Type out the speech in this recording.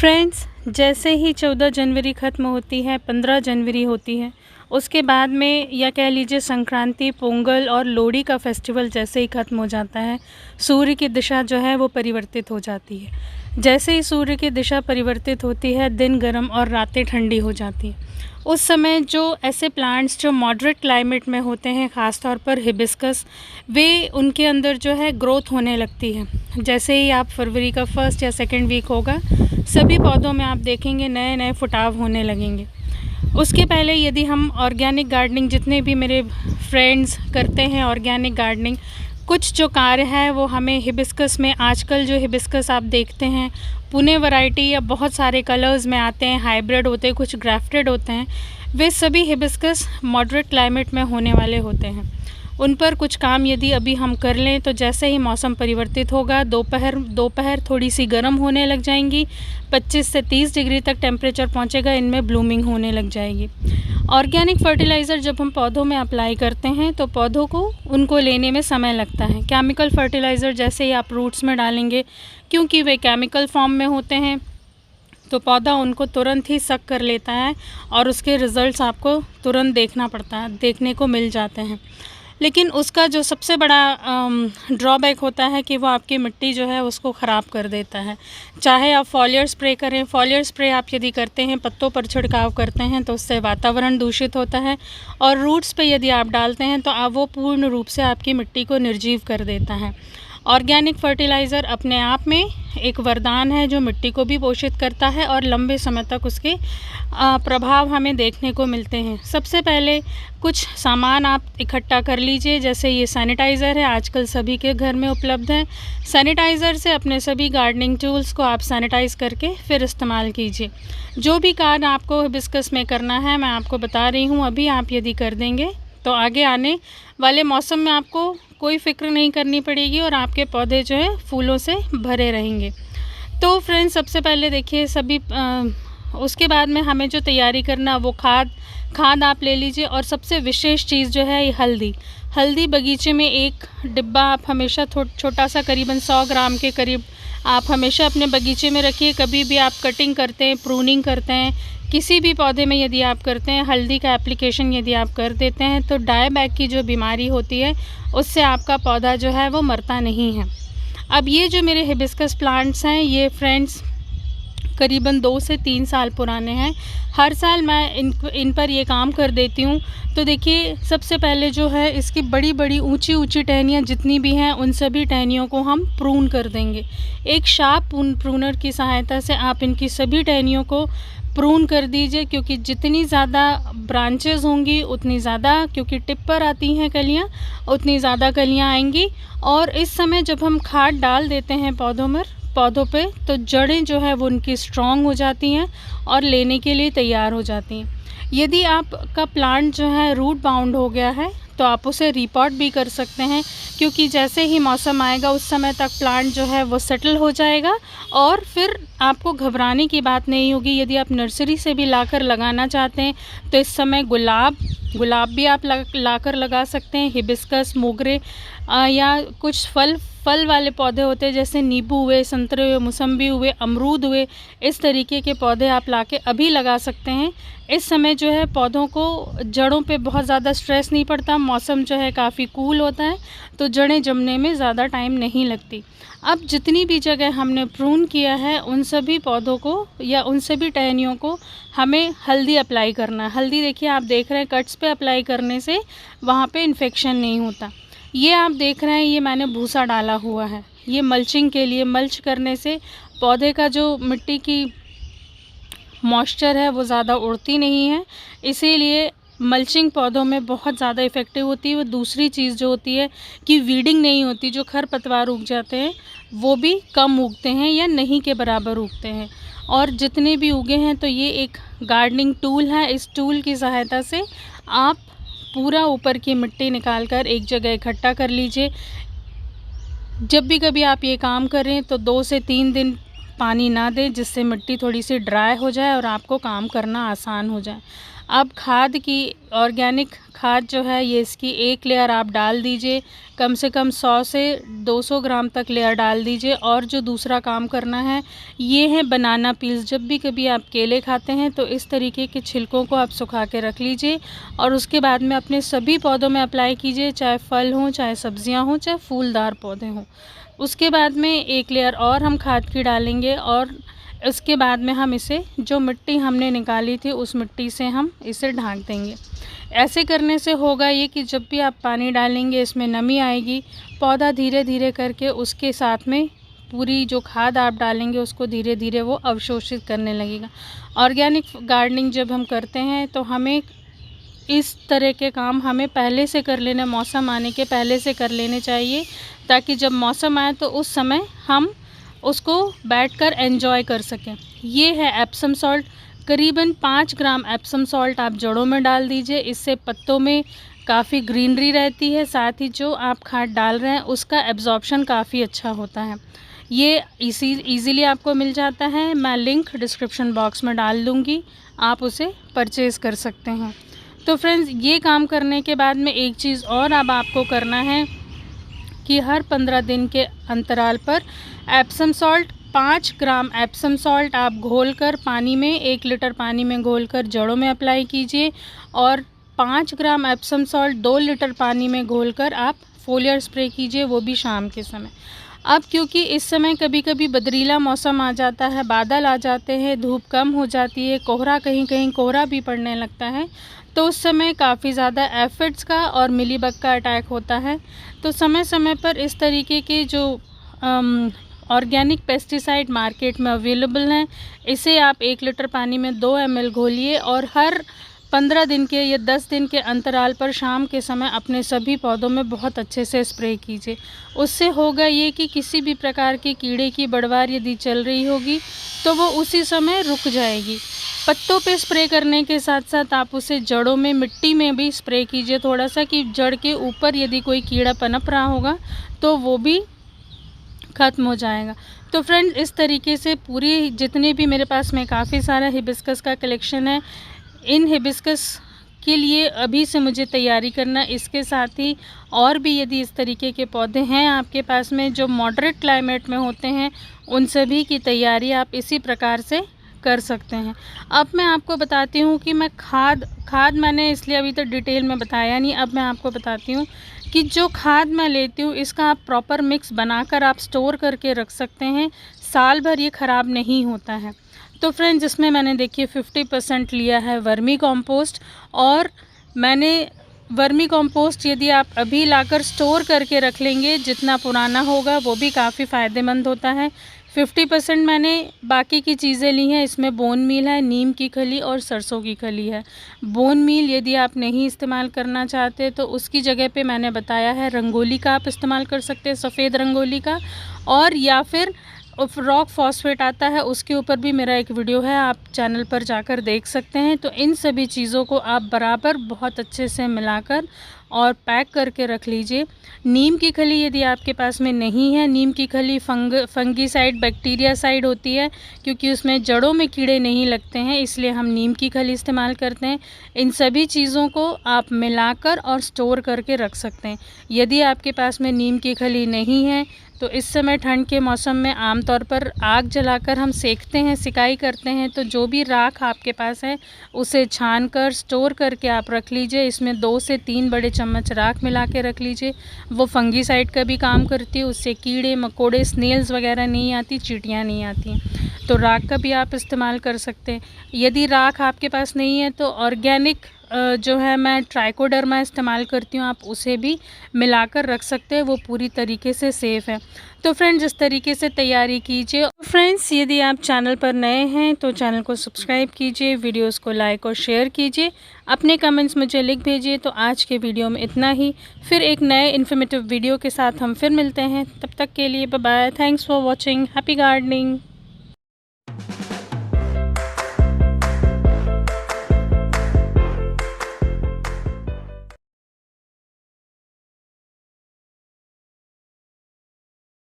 Friends, जैसे ही 14 जनवरी ख़त्म होती है, 15 जनवरी होती है, उसके बाद में या कह लीजिए संक्रांति, पोंगल और लोहड़ी का फेस्टिवल जैसे ही ख़त्म हो जाता है, सूर्य की दिशा जो है वो परिवर्तित हो जाती है। जैसे ही सूर्य की दिशा परिवर्तित होती है, दिन गर्म और रातें ठंडी हो जाती हैं। उस समय जो ऐसे प्लांट्स जो मॉडरेट क्लाइमेट में होते हैं, ख़ास तौर पर हिबिस्कस, वे उनके अंदर जो है ग्रोथ होने लगती है। जैसे ही आप फरवरी का फर्स्ट या सेकंड वीक होगा, सभी पौधों में आप देखेंगे नए नए फुटाव होने लगेंगे। उसके पहले यदि हम ऑर्गेनिक गार्डनिंग, जितने भी मेरे फ्रेंड्स करते हैं ऑर्गेनिक गार्डनिंग, कुछ जो कार्य है वो हमें हिबिस्कस में, आजकल जो हिबिस्कस आप देखते हैं पुणे वैरायटी या बहुत सारे कलर्स में आते हैं, हाइब्रिड होते हैं, कुछ ग्राफ्टेड होते हैं, वे सभी हिबिस्कस मॉडरेट क्लाइमेट में होने वाले होते हैं। उन पर कुछ काम यदि अभी हम कर लें तो जैसे ही मौसम परिवर्तित होगा, दोपहर थोड़ी सी गर्म होने लग जाएंगी, 25 से 30 डिग्री तक टेम्परेचर पहुंचेगा, इनमें ब्लूमिंग होने लग जाएगी। ऑर्गेनिक फर्टिलाइज़र जब हम पौधों में अप्लाई करते हैं तो पौधों को उनको लेने में समय लगता है। केमिकल फर्टिलाइज़र जैसे ही आप रूट्स में डालेंगे, क्योंकि वे केमिकल फॉर्म में होते हैं, तो पौधा उनको तुरंत ही सक कर लेता है और उसके रिज़ल्ट्स आपको तुरंत देखने को मिल जाते हैं। लेकिन उसका जो सबसे बड़ा ड्रॉबैक होता है कि वो आपकी मिट्टी जो है उसको ख़राब कर देता है। चाहे आप फॉलियर स्प्रे करें, फॉलियर स्प्रे आप यदि करते हैं, पत्तों पर छिड़काव करते हैं, तो उससे वातावरण दूषित होता है, और रूट्स पे यदि आप डालते हैं तो वो पूर्ण रूप से आपकी मिट्टी को निर्जीव कर देता है। ऑर्गेनिक फर्टिलाइज़र अपने आप में एक वरदान है जो मिट्टी को भी पोषित करता है और लंबे समय तक उसके प्रभाव हमें देखने को मिलते हैं। सबसे पहले कुछ सामान आप इकट्ठा कर लीजिए, जैसे ये सैनिटाइज़र है, आजकल सभी के घर में उपलब्ध है। सैनिटाइज़र से अपने सभी गार्डनिंग टूल्स को आप सैनिटाइज़ करके फिर इस्तेमाल कीजिए। जो भी कार्य आपको हिबिस्कस में करना है, मैं आपको बता रही हूँ, अभी आप यदि कर देंगे तो आगे आने वाले मौसम में आपको कोई फ़िक्र नहीं करनी पड़ेगी और आपके पौधे जो है फूलों से भरे रहेंगे। तो फ्रेंड्स, सबसे पहले देखिए उसके बाद में हमें जो तैयारी करना, वो खाद आप ले लीजिए। और सबसे विशेष चीज़ जो है ये हल्दी बगीचे में एक डिब्बा आप हमेशा छोटा सा, करीबन 100 ग्राम के करीब आप हमेशा अपने बगीचे में रखिए। कभी भी आप कटिंग करते हैं, प्रूनिंग करते हैं, किसी भी पौधे में यदि आप करते हैं, हल्दी का एप्लीकेशन यदि आप कर देते हैं, तो डायबैक की जो बीमारी होती है उससे आपका पौधा जो है वो मरता नहीं है। अब ये जो मेरे हिबिस्कस प्लांट्स हैं, ये फ्रेंड्स करीबन 2 से 3 साल पुराने हैं। हर साल मैं इन पर ये काम कर देती हूँ। तो देखिए, सबसे पहले जो है इसकी बड़ी ऊंची टहनियाँ जितनी भी हैं, उन सभी टहनियों को हम प्रून कर देंगे। एक शार्प प्रूनर की सहायता से आप इनकी सभी टहनियों को प्रून कर दीजिए, क्योंकि जितनी ज़्यादा ब्रांचेस होंगी उतनी ज़्यादा, क्योंकि टिप पर आती हैं कलियाँ, उतनी ज़्यादा कलियाँ आएंगी। और इस समय जब हम खाद डाल देते हैं पौधों पे, तो जड़ें जो है वो उनकी स्ट्रॉन्ग हो जाती हैं और लेने के लिए तैयार हो जाती हैं। यदि आपका प्लांट जो है रूट बाउंड हो गया है तो आप उसे रिपॉट भी कर सकते हैं, क्योंकि जैसे ही मौसम आएगा उस समय तक प्लांट जो है वो सेटल हो जाएगा और फिर आपको घबराने की बात नहीं होगी। यदि आप नर्सरी से भी लाकर लगाना चाहते हैं तो इस समय गुलाब भी आप लाकर लगा सकते हैं, हिबिस्कस, मोगरे, या कुछ फल वाले पौधे होते हैं, जैसे नींबू हुए, संतरे हुए, मौसम्बी हुए, अमरूद हुए, इस तरीके के पौधे आप लाके अभी लगा सकते हैं। इस समय जो है पौधों को जड़ों पे बहुत ज़्यादा स्ट्रेस नहीं पड़ता, मौसम जो है काफ़ी कूल होता है, तो जड़ें जमने में ज़्यादा टाइम नहीं लगती। अब जितनी भी जगह हमने प्रून किया है, उन सभी पौधों को या उन सभी टहनियों को हमें हल्दी अप्लाई करना है। हल्दी देखिए, आप देख रहे हैं, कट्स पे अप्लाई करने से वहाँ पे इन्फेक्शन नहीं होता। ये आप देख रहे हैं, ये मैंने भूसा डाला हुआ है, ये मल्चिंग के लिए। मल्च करने से पौधे का जो मिट्टी की मॉइस्चर है वो ज़्यादा उड़ती नहीं है, इसीलिए मल्चिंग पौधों में बहुत ज़्यादा इफ़ेक्टिव होती है। वो दूसरी चीज़ जो होती है कि वीडिंग नहीं होती, जो खरपतवार उग जाते हैं वो भी कम उगते हैं या नहीं के बराबर उगते हैं। और जितने भी उगे हैं, तो ये एक गार्डनिंग टूल है। इस टूल की सहायता से आप पूरा ऊपर की मिट्टी निकाल कर एक जगह इकट्ठा कर लीजिए। जब भी कभी आप ये काम करें तो 2 से 3 दिन पानी ना दें, जिससे मिट्टी थोड़ी सी ड्राई हो जाए और आपको काम करना आसान हो जाए। अब खाद की ऑर्गेनिक खाद जो है ये इसकी एक लेयर आप डाल दीजिए, कम से कम 100 से 200 ग्राम तक लेयर डाल दीजिए। और जो दूसरा काम करना है ये है बनाना पील्स। जब भी कभी आप केले खाते हैं तो इस तरीके के छिलकों को आप सुखा के रख लीजिए और उसके बाद में अपने सभी पौधों में अप्लाई कीजिए, चाहे फल हों, चाहे सब्जियां हों, चाहे फूलदार पौधे हों। उसके बाद में एक लेयर और हम खाद की डालेंगे और उसके बाद में हम इसे, जो मिट्टी हमने निकाली थी उस मिट्टी से हम इसे ढाँक देंगे। ऐसे करने से होगा ये कि जब भी आप पानी डालेंगे इसमें नमी आएगी, पौधा धीरे धीरे करके उसके साथ में पूरी जो खाद आप डालेंगे उसको धीरे धीरे वो अवशोषित करने लगेगा। ऑर्गेनिक गार्डनिंग जब हम करते हैं तो हमें इस तरह के काम हमें पहले से कर लेना, मौसम आने के पहले से कर लेने चाहिए, ताकि जब मौसम आए तो उस समय हम उसको बैठकर एंजॉय कर सकें। ये है एप्सम सॉल्ट, करीबन 5 ग्राम एप्सम सॉल्ट आप जड़ों में डाल दीजिए। इससे पत्तों में काफ़ी ग्रीनरी रहती है, साथ ही जो आप खाद डाल रहे हैं उसका एब्जॉर्प्शन काफ़ी अच्छा होता है। ये ईज़िली आपको मिल जाता है, मैं लिंक डिस्क्रिप्शन बॉक्स में डाल दूँगी, आप उसे परचेज़ कर सकते हैं। तो फ्रेंड्स, ये काम करने के बाद में एक चीज़ और अब आपको करना है कि हर 15 दिन के अंतराल पर एप्सम सॉल्ट 5 ग्राम एप्सम सॉल्ट आप घोलकर पानी में, 1 लीटर पानी में घोलकर जड़ों में अप्लाई कीजिए और 5 ग्राम एप्सम सॉल्ट 2 लीटर पानी में घोलकर आप फोलियर स्प्रे कीजिए, वो भी शाम के समय। अब क्योंकि इस समय कभी कभी बदरीला मौसम आ जाता है, बादल आ जाते हैं, धूप कम हो जाती है, कोहरा, कहीं कहीं कोहरा भी पड़ने लगता है, तो उस समय काफ़ी ज़्यादा एफिड्स का और मिलीबग का अटैक होता है। तो समय समय पर इस तरीके के जो ऑर्गेनिक पेस्टिसाइड मार्केट में अवेलेबल हैं, इसे आप 1 लीटर पानी में 2 ml घोलिए और हर 15 दिन के या 10 दिन के अंतराल पर शाम के समय अपने सभी पौधों में बहुत अच्छे से स्प्रे कीजिए। उससे होगा ये कि किसी भी प्रकार के कीड़े की बढ़वार यदि चल रही होगी तो वो उसी समय रुक जाएगी। पत्तों पे स्प्रे करने के साथ साथ आप उसे जड़ों में, मिट्टी में भी स्प्रे कीजिए थोड़ा सा, कि जड़ के ऊपर यदि कोई कीड़ा पनप रहा होगा तो वो भी ख़त्म हो जाएगा। तो फ्रेंड्स, इस तरीके से पूरी जितने भी मेरे पास में काफ़ी सारा हिबिस्कस का कलेक्शन है, इन हिबिस्कस के लिए अभी से मुझे तैयारी करना। इसके साथ ही और भी यदि इस तरीके के पौधे हैं आपके पास में जो मॉडरेट क्लाइमेट में होते हैं, उन सभी की तैयारी आप इसी प्रकार से कर सकते हैं। अब मैं आपको बताती हूँ कि मैं खाद मैंने इसलिए अभी तक डिटेल में बताया नहीं। अब मैं आपको बताती हूँ कि जो खाद मैं लेती हूँ इसका आप प्रॉपर मिक्स बनाकर आप स्टोर करके रख सकते हैं, साल भर ये ख़राब नहीं होता है। तो फ्रेंड्स, इसमें मैंने देखिए 50% लिया है वर्मी कंपोस्ट, और मैंने वर्मी कंपोस्ट यदि आप अभी लाकर स्टोर करके रख लेंगे, जितना पुराना होगा वो भी काफ़ी फ़ायदेमंद होता है। 50% मैंने बाकी की चीज़ें ली हैं, इसमें बोन मील है, नीम की खली और सरसों की खली है। बोन मील यदि आप नहीं इस्तेमाल करना चाहते तो उसकी जगह पे मैंने बताया है रंगोली का आप इस्तेमाल कर सकते हैं, सफ़ेद रंगोली का, और या फिर रॉक फॉस्फेट आता है, उसके ऊपर भी मेरा एक वीडियो है, आप चैनल पर जाकर देख सकते हैं। तो इन सभी चीज़ों को आप बराबर बहुत अच्छे से मिलाकर और पैक करके रख लीजिए। नीम की खली यदि आपके पास में नहीं है, नीम की खली फंगीसाइड, बैक्टीरिया साइड होती है, क्योंकि उसमें जड़ों में कीड़े नहीं लगते हैं, इसलिए हम नीम की खली इस्तेमाल करते हैं। इन सभी चीज़ों को आप मिलाकर और स्टोर करके रख सकते हैं। यदि आपके पास में नीम की खली नहीं है तो इस समय ठंड के मौसम में आमतौर पर आग जलाकर हम सेकते हैं, सिकाई करते हैं, तो जो भी राख आपके पास है उसे छानकर स्टोर करके आप रख लीजिए। इसमें 2 से 3 बड़े चम्मच राख मिला के रख लीजिए। वो फंगीसाइड का भी काम करती है, उससे कीड़े मकोड़े, स्नेल्स वगैरह नहीं आती, चींटियाँ नहीं आती। तो राख का भी आप इस्तेमाल कर सकते हैं। यदि राख आपके पास नहीं है तो ऑर्गेनिक जो है मैं ट्राइकोडर्मा इस्तेमाल करती हूँ, आप उसे भी मिलाकर रख सकते हैं, वो पूरी तरीके से सेफ़ है। तो फ्रेंड्स, इस तरीके से तैयारी कीजिए। फ्रेंड्स, यदि आप चैनल पर नए हैं तो चैनल को सब्सक्राइब कीजिए, वीडियोस को लाइक और शेयर कीजिए, अपने कमेंट्स मुझे लिख भेजिए। तो आज के वीडियो में इतना ही, फिर एक नए इन्फॉर्मेटिव वीडियो के साथ हम फिर मिलते हैं। तब तक के लिए bye bye, thanks for watching, happy gardening.